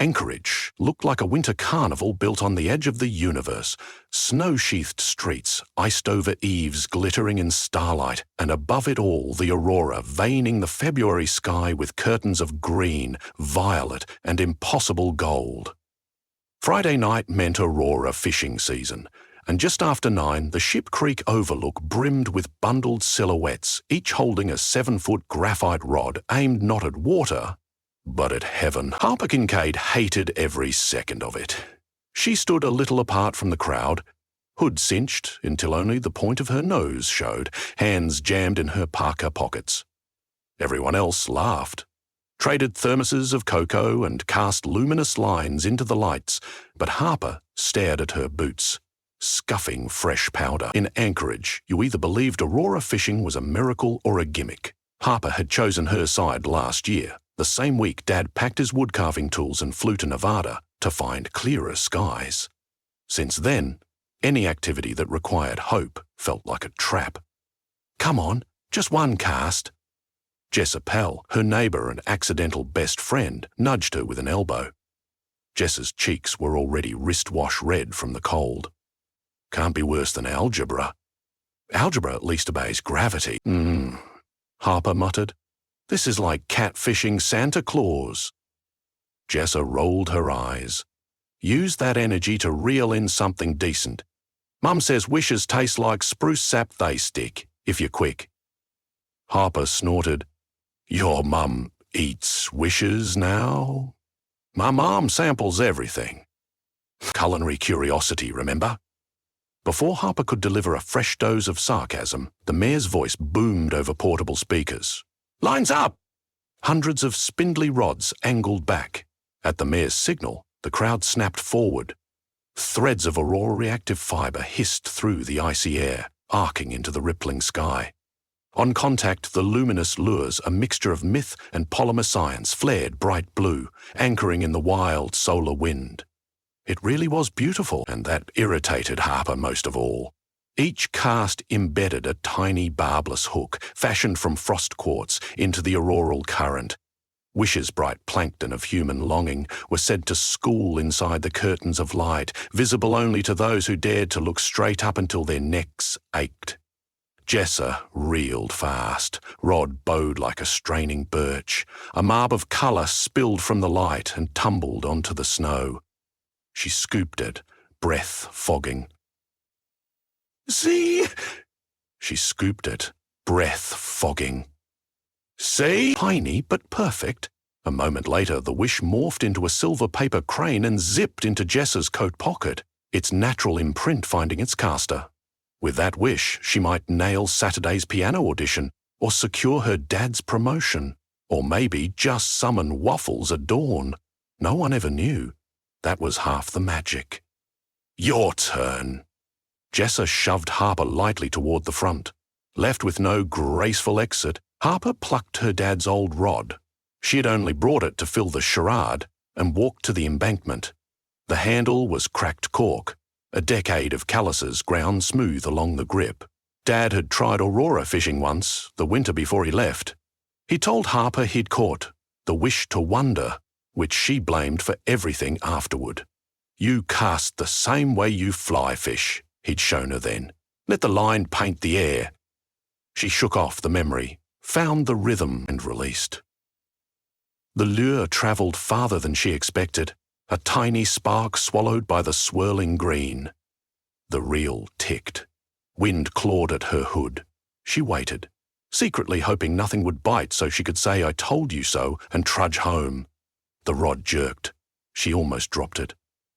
Anchorage looked like a winter carnival built on the edge of the universe. Snow-sheathed streets, iced-over eaves glittering in starlight, and above it all the Aurora veining the February sky with curtains of green, violet, and impossible gold. Friday night meant Aurora fishing season, and just after 9, the Ship Creek overlook brimmed with bundled silhouettes, each holding a 7-foot graphite rod aimed not at water, but at heaven. Harper Kincaid hated every second of it. She stood a little apart from the crowd, hood cinched until only the point of her nose showed, hands jammed in her parka pockets. Everyone else laughed, traded thermoses of cocoa and cast luminous lines into the lights, but Harper stared at her boots, scuffing fresh powder. In Anchorage, you either believed Aurora fishing was a miracle or a gimmick. Harper had chosen her side last year, the same week Dad packed his woodcarving tools and flew to Nevada to find clearer skies. Since then, any activity that required hope felt like a trap. "Come on, just one cast." Jess Appel, her neighbour and accidental best friend, nudged her with an elbow. Jess's cheeks were already wristwash red from the cold. "Can't be worse than algebra." "Algebra at least obeys gravity." Harper muttered. "This is like catfishing Santa Claus." Jessa rolled her eyes. "Use that energy to reel in something decent. Mum says wishes taste like spruce sap they stick, if you're quick." Harper snorted. "Your mum eats wishes now?" "My mom samples everything." Culinary curiosity, remember? Before Harper could deliver a fresh dose of sarcasm, the mayor's voice boomed over portable speakers. "Lines up!" Hundreds of spindly rods angled back. At the mayor's signal, the crowd snapped forward. Threads of Aurora reactive fibre hissed through the icy air, arcing into the rippling sky. On contact, the luminous lures, a mixture of myth and polymer science, flared bright blue, anchoring in the wild solar wind. It really was beautiful, and that irritated Harper most of all. Each cast embedded a tiny barbless hook, fashioned from frost quartz, into the auroral current. Wish's bright plankton of human longing were said to school inside the curtains of light, visible only to those who dared to look straight up until their necks ached. Jessa reeled fast, rod bowed like a straining birch. A marb of colour spilled from the light and tumbled onto the snow. She scooped it, breath fogging. "See?" She scooped it, breath fogging. "See?" Tiny but perfect. A moment later, the wish morphed into a silver paper crane and zipped into Jessa's coat pocket, its natural imprint finding its caster. With that wish, she might nail Saturday's piano audition, or secure her dad's promotion, or maybe just summon waffles at dawn. No one ever knew. That was half the magic. "Your turn." Jessa shoved Harper lightly toward the front. Left with no graceful exit, Harper plucked her dad's old rod. She had only brought it to fill the charade and walked to the embankment. The handle was cracked cork, a decade of calluses ground smooth along the grip. Dad had tried Aurora fishing once, the winter before he left. He told Harper he'd caught the wish to wonder, which she blamed for everything afterward. "You cast the same way you fly fish," he'd shown her then. "Let the line paint the air." She shook off the memory, found the rhythm and released. The lure travelled farther than she expected, a tiny spark swallowed by the swirling green. The reel ticked. Wind clawed at her hood. She waited, secretly hoping nothing would bite so she could say "I told you so" and trudge home. The rod jerked. She almost dropped it.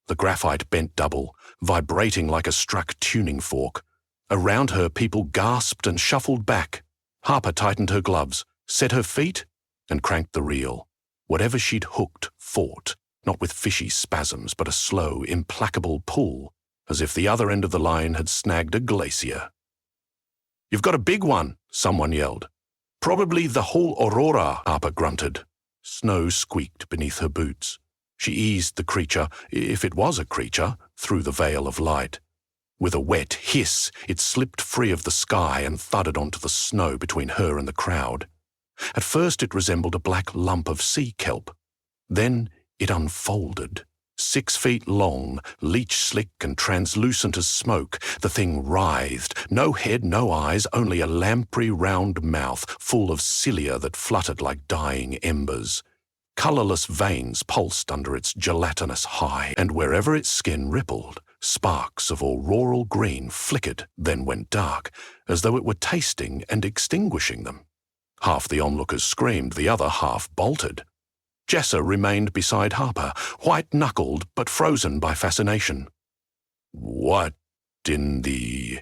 The graphite bent double, vibrating like a struck tuning fork. Around her, people gasped and shuffled back. Harper tightened her gloves, set her feet, and cranked the reel. Whatever she'd hooked fought, not with fishy spasms, but a slow, implacable pull, as if the other end of the line had snagged a glacier. "You've got a big one," someone yelled. "Probably the whole Aurora," Harper grunted. Snow squeaked beneath her boots. She eased the creature, if it was a creature, through the veil of light. With a wet hiss, it slipped free of the sky and thudded onto the snow between her and the crowd. At first it resembled a black lump of sea kelp. Then it unfolded. 6 feet long, leech-slick and translucent as smoke, the thing writhed. No head, no eyes, only a lamprey round mouth full of cilia that fluttered like dying embers. Colourless veins pulsed under its gelatinous hide, and wherever its skin rippled, sparks of auroral green flickered, then went dark, as though it were tasting and extinguishing them. Half the onlookers screamed, the other half bolted. Jessa remained beside Harper, white-knuckled but frozen by fascination. "What in the—"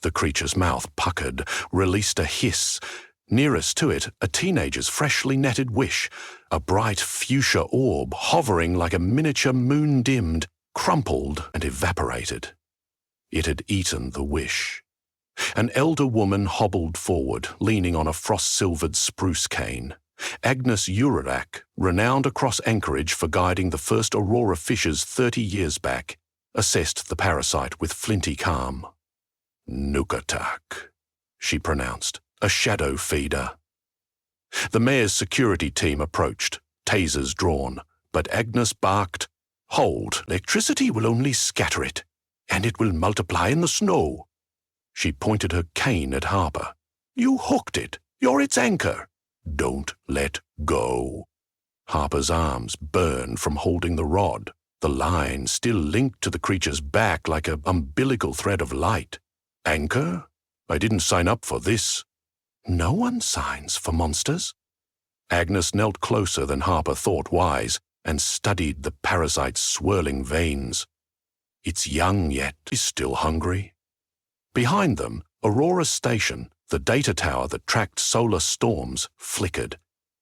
The creature's mouth puckered, released a hiss. Nearest to it, a teenager's freshly netted wish, a bright fuchsia orb hovering like a miniature moon dimmed, crumpled and evaporated. It had eaten the wish. An elder woman hobbled forward, leaning on a frost-silvered spruce cane. Agnes Urarak, renowned across Anchorage for guiding the first Aurora fishers 30 years back, assessed the parasite with flinty calm. "Nukatak," she pronounced, "a shadow feeder." The mayor's security team approached, tasers drawn, but Agnes barked, "Hold, electricity will only scatter it, and it will multiply in the snow." She pointed her cane at Harper. "You hooked it. You're its anchor. Don't let go." Harper's arms burned from holding the rod, the line still linked to the creature's back like an umbilical thread of light. "Anchor? I didn't sign up for this." "No one signs for monsters." Agnes knelt closer than Harper thought wise and studied the parasite's swirling veins. "It's young yet, is still hungry." Behind them, Aurora's station, the data tower that tracked solar storms, flickered.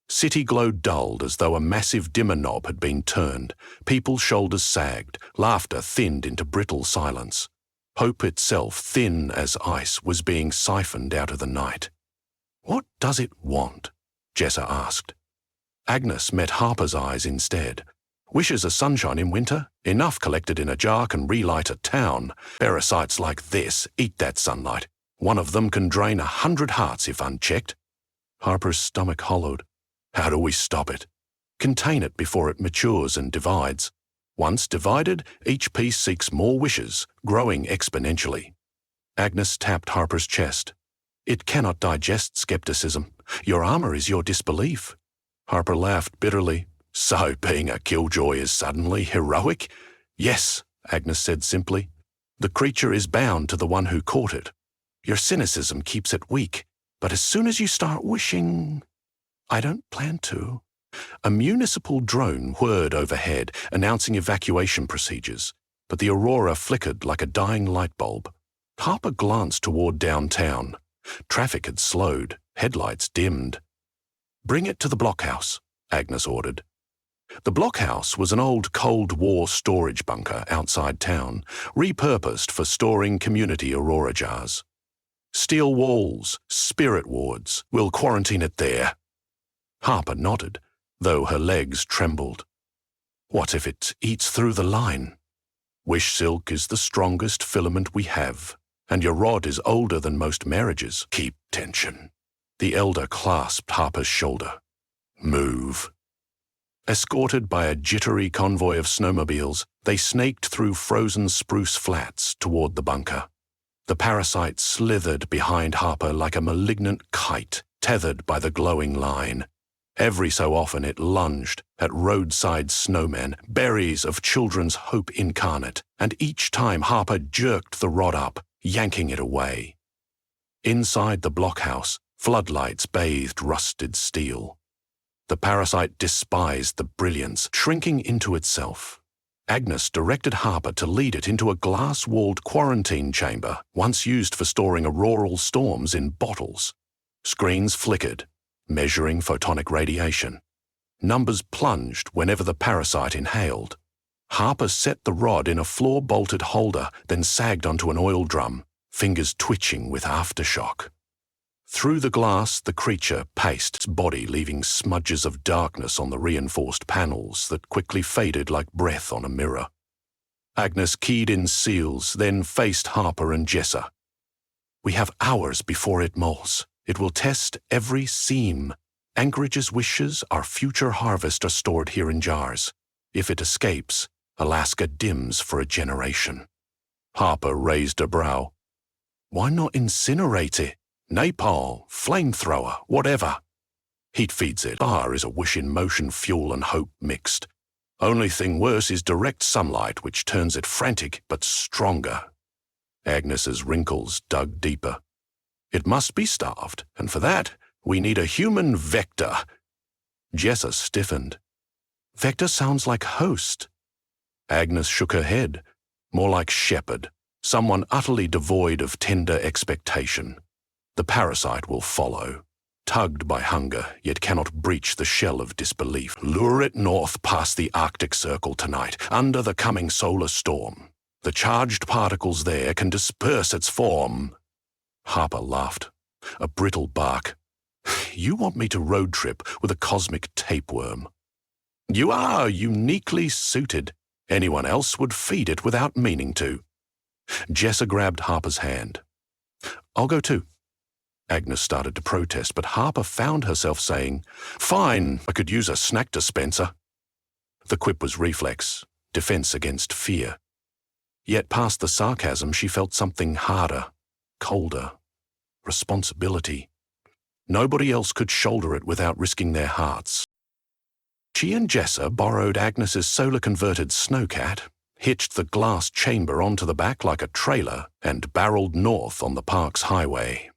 City glow dulled as though a massive dimmer knob had been turned. People's shoulders sagged, laughter thinned into brittle silence. Hope itself, thin as ice, was being siphoned out of the night. "What does it want?" Jessa asked. Agnes met Harper's eyes instead. "Wishes of sunshine in winter? Enough collected in a jar can relight a town. Parasites like this eat that sunlight. One of them can drain 100 hearts if unchecked." Harper's stomach hollowed. "How do we stop it?" "Contain it before it matures and divides. Once divided, each piece seeks more wishes, growing exponentially." Agnes tapped Harper's chest. "It cannot digest skepticism. Your armor is your disbelief." Harper laughed bitterly. "So being a killjoy is suddenly heroic?" "Yes," Agnes said simply. "The creature is bound to the one who caught it. Your cynicism keeps it weak, but as soon as you start wishing—" "I don't plan to." A municipal drone whirred overhead, announcing evacuation procedures, but the Aurora flickered like a dying light bulb. Harper glanced toward downtown. Traffic had slowed, headlights dimmed. "Bring it to the blockhouse," Agnes ordered. The blockhouse was an old Cold War storage bunker outside town, repurposed for storing community Aurora jars. "Steel walls, spirit wards. We'll quarantine it there." Harper nodded, though her legs trembled. "What if it eats through the line? Wish silk is the strongest filament we have, and your rod is older than most marriages. Keep tension." The elder clasped Harper's shoulder. "Move." Escorted by a jittery convoy of snowmobiles, they snaked through frozen spruce flats toward the bunker. The parasite slithered behind Harper like a malignant kite, tethered by the glowing line. Every so often it lunged at roadside snowmen, berries of children's hope incarnate, and each time Harper jerked the rod up, yanking it away. Inside the blockhouse, floodlights bathed rusted steel. The parasite despised the brilliance, shrinking into itself. Agnes directed Harper to lead it into a glass-walled quarantine chamber, once used for storing auroral storms in bottles. Screens flickered, measuring photonic radiation. Numbers plunged whenever the parasite inhaled. Harper set the rod in a floor-bolted holder, then sagged onto an oil drum, fingers twitching with aftershock. Through the glass, the creature paced, its body leaving smudges of darkness on the reinforced panels that quickly faded like breath on a mirror. Agnes keyed in seals, then faced Harper and Jessa. "We have hours before it molts. It will test every seam. Anchorage's wishes, our future harvest, are stored here in jars. If it escapes, Alaska dims for a generation. Harper raised a brow. Why not incinerate it? Napalm, flamethrower, whatever. Heat feeds it. Fire is a wish in motion, fuel and hope mixed. Only thing worse is direct sunlight, which turns it frantic but stronger. Agnes's wrinkles dug deeper. It must be starved, and for that, we need a human vector. Jessa stiffened. Vector sounds like host. Agnes shook her head. More like shepherd, someone utterly devoid of tender expectation. The parasite will follow, tugged by hunger, yet cannot breach the shell of disbelief. Lure it north past the Arctic Circle tonight, under the coming solar storm. The charged particles there can disperse its form. Harper laughed. A brittle bark. You want me to road trip with a cosmic tapeworm? You are uniquely suited. Anyone else would feed it without meaning to. Jessa grabbed Harper's hand. I'll go too. Agnes started to protest, but Harper found herself saying, Fine, I could use a snack dispenser. The quip was reflex, defense against fear. Yet past the sarcasm, she felt something harder, colder, responsibility. Nobody else could shoulder it without risking their hearts. She and Jessa borrowed Agnes's solar-converted snowcat, hitched the glass chamber onto the back like a trailer, and barreled north on the park's highway.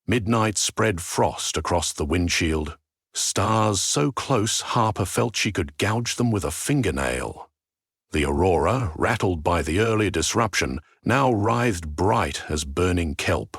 Midnight spread frost across the windshield. Stars so close Harper felt she could gouge them with a fingernail. The Aurora, rattled by the early disruption, now writhed bright as burning kelp.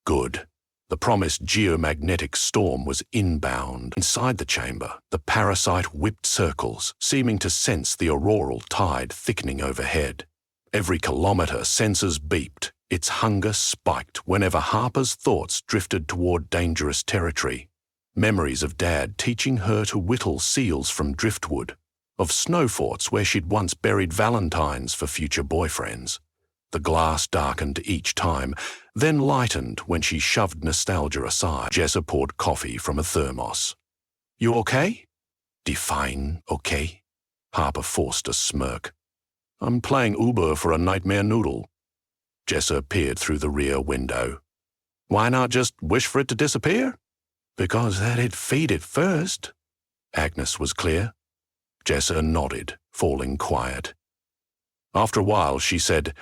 Good. The promised geomagnetic storm was inbound. Inside the chamber, the parasite whipped circles, seeming to sense the auroral tide thickening overhead. Every kilometre sensors beeped. Its hunger spiked whenever Harper's thoughts drifted toward dangerous territory. Memories of Dad teaching her to whittle seals from driftwood, of snow forts where she'd once buried valentines for future boyfriends. The glass darkened each time, then lightened when she shoved nostalgia aside. Jessa poured coffee from a thermos. You okay? Define okay? Harper forced a smirk. I'm playing Uber for a nightmare noodle. Jessa peered through the rear window. Why not just wish for it to disappear? Because that'd feed it first. Agnes was clear. Jessa nodded, falling quiet. After a while, she said,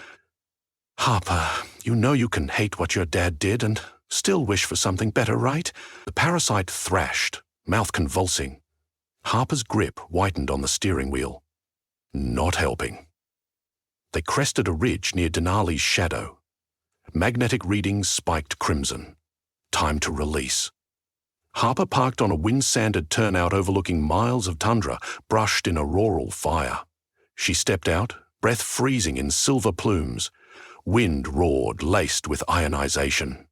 Harper, you know you can hate what your dad did and still wish for something better, right? The parasite thrashed, mouth convulsing. Harper's grip whitened on the steering wheel. Not helping. They crested a ridge near Denali's shadow. Magnetic readings spiked crimson. Time to release. Harper parked on a wind-sanded turnout overlooking miles of tundra, brushed in auroral fire. She stepped out, breath freezing in silver plumes. Wind roared, laced with ionization.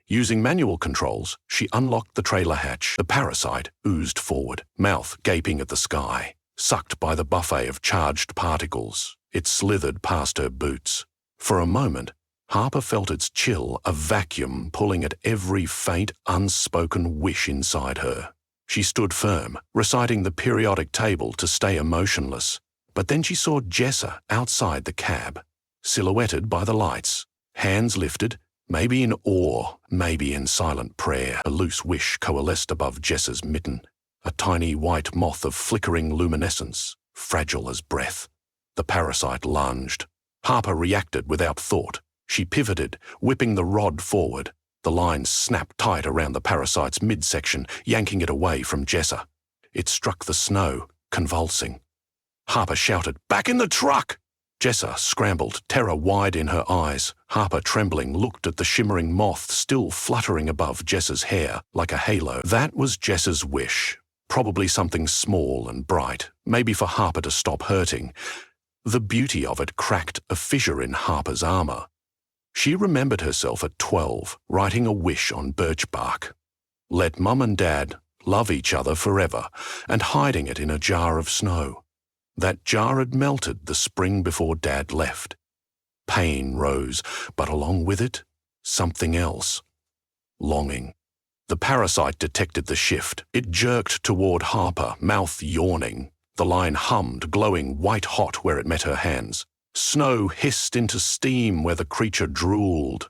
Using manual controls, she unlocked the trailer hatch. The parasite oozed forward, mouth gaping at the sky, sucked by the buffet of charged particles. It slithered past her boots. For a moment, Harper felt its chill, a vacuum pulling at every faint, unspoken wish inside her. She stood firm, reciting the periodic table to stay emotionless. But then she saw Jessa outside the cab, silhouetted by the lights, hands lifted, maybe in awe, maybe in silent prayer. A loose wish coalesced above Jessa's mitten, a tiny white moth of flickering luminescence, fragile as breath. The parasite lunged. Harper reacted without thought. She pivoted, whipping the rod forward. The line snapped tight around the parasite's midsection, yanking it away from Jessa. It struck the snow, convulsing. Harper shouted, "Back in the truck!" Jessa scrambled, terror wide in her eyes. Harper, trembling, looked at the shimmering moth still fluttering above Jessa's hair like a halo. That was Jessa's wish. Probably something small and bright, maybe for Harper to stop hurting. The beauty of it cracked a fissure in Harper's armor. She remembered herself at 12, writing a wish on birch bark. Let Mum and Dad love each other forever, and hiding it in a jar of snow. That jar had melted the spring before Dad left. Pain rose, but along with it, something else. Longing. The parasite detected the shift. It jerked toward Harper, mouth yawning. The line hummed, glowing white-hot where it met her hands. Snow hissed into steam where the creature drooled.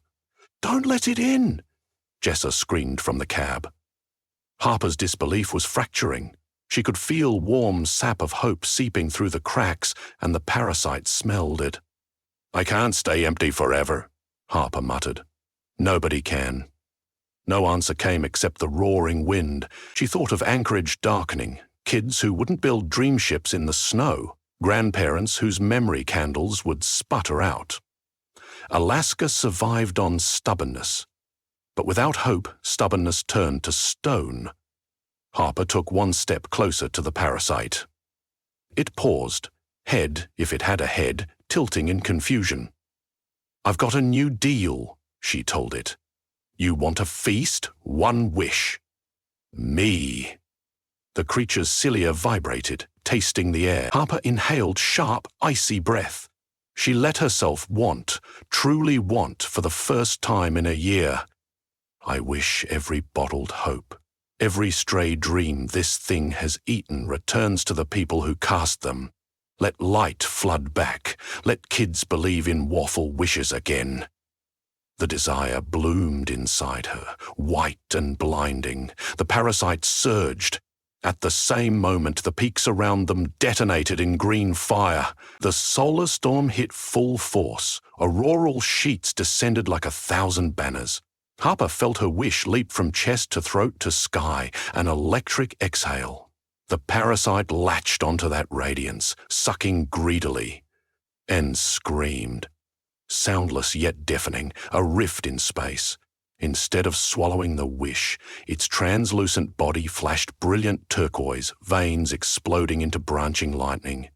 "Don't let it in!" Jessa screamed from the cab. Harper's disbelief was fracturing. She could feel warm sap of hope seeping through the cracks, and the parasite smelled it. "I can't stay empty forever," Harper muttered. "Nobody can." No answer came except the roaring wind. She thought of Anchorage darkening, kids who wouldn't build dream ships in the snow, grandparents whose memory candles would sputter out. Alaska survived on stubbornness. But without hope, stubbornness turned to stone. Harper took one step closer to the parasite. It paused, head, if it had a head, tilting in confusion. "I've got a new deal," she told it. "You want a feast? One wish." "Me." The creature's cilia vibrated, tasting the air. Harper inhaled sharp, icy breath. She let herself want, truly want, for the first time in a year. "I wish every bottled hope, every stray dream this thing has eaten returns to the people who cast them. Let light flood back. Let kids believe in waffle wishes again." The desire bloomed inside her, white and blinding. The parasite surged. At the same moment, the peaks around them detonated in green fire. The solar storm hit full force. Auroral sheets descended like 1,000 banners. Harper felt her wish leap from chest to throat to sky, an electric exhale. The parasite latched onto that radiance, sucking greedily, and screamed. Soundless yet deafening, a rift in space. Instead of swallowing the wish, its translucent body flashed brilliant turquoise, veins exploding into branching lightning.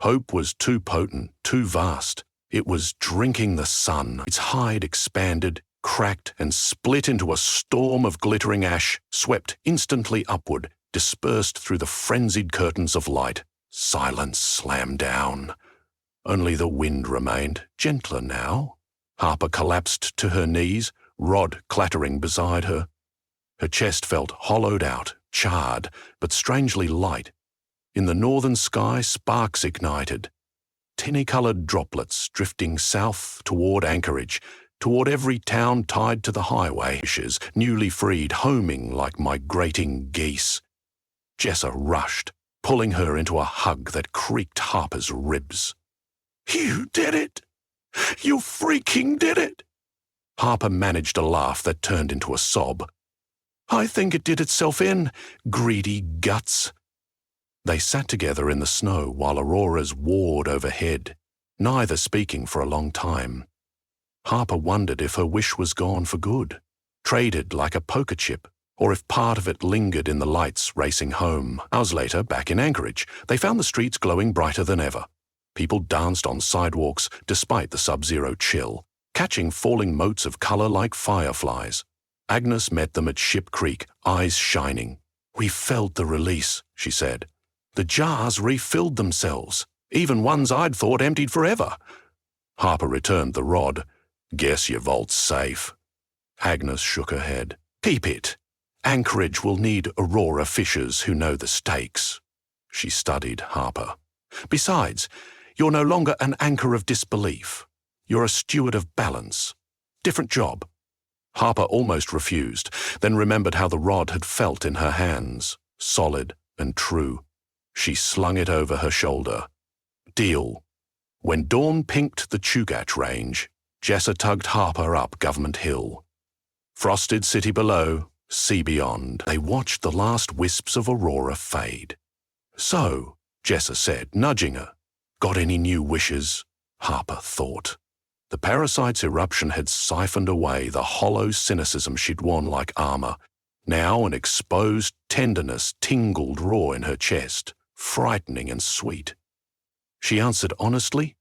Hope was too potent, too vast. It was drinking the sun. Its hide expanded, cracked, and split into a storm of glittering ash, swept instantly upward, dispersed through the frenzied curtains of light. Silence slammed down. Only the wind remained, gentler now. Harper collapsed to her knees, Rod clattering beside her. Her chest felt hollowed out, charred, but strangely light. In the northern sky, sparks ignited. Tinny-coloured droplets drifting south toward Anchorage, toward every town tied to the highway, newly freed, homing like migrating geese. Jessa rushed, pulling her into a hug that creaked Harper's ribs. "You did it! You freaking did it!" Harper managed a laugh that turned into a sob. "I think it did itself in, greedy guts." They sat together in the snow while auroras warred overhead, neither speaking for a long time. Harper wondered if her wish was gone for good, traded like a poker chip, or if part of it lingered in the lights racing home. Hours later, back in Anchorage, they found the streets glowing brighter than ever. People danced on sidewalks despite the sub-zero chill, catching falling motes of colour like fireflies. Agnes met them at Ship Creek, eyes shining. "We felt the release," she said. "The jars refilled themselves, even ones I'd thought emptied forever." Harper returned the rod. "Guess your vault's safe." Agnes shook her head. "Keep it. Anchorage will need Aurora fishers who know the stakes." She studied Harper. "Besides, you're no longer an anchor of disbelief. You're a steward of balance. Different job." Harper almost refused, then remembered how the rod had felt in her hands, solid and true. She slung it over her shoulder. "Deal." When dawn pinked the Chugach Range, Jessa tugged Harper up Government Hill. Frosted city below, sea beyond. They watched the last wisps of Aurora fade. "So," Jessa said, nudging her. "Got any new wishes?" Harper thought. The parasite's eruption had siphoned away the hollow cynicism she'd worn like armor. Now an exposed tenderness tingled raw in her chest, frightening and sweet. She answered honestly,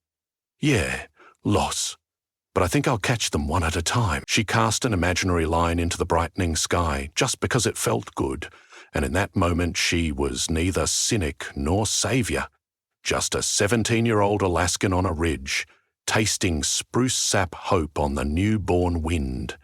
"Yeah, lots. But I think I'll catch them one at a time." She cast an imaginary line into the brightening sky just because it felt good, and in that moment she was neither cynic nor savior, just a 17-year-old Alaskan on a ridge, tasting spruce sap hope on the newborn wind.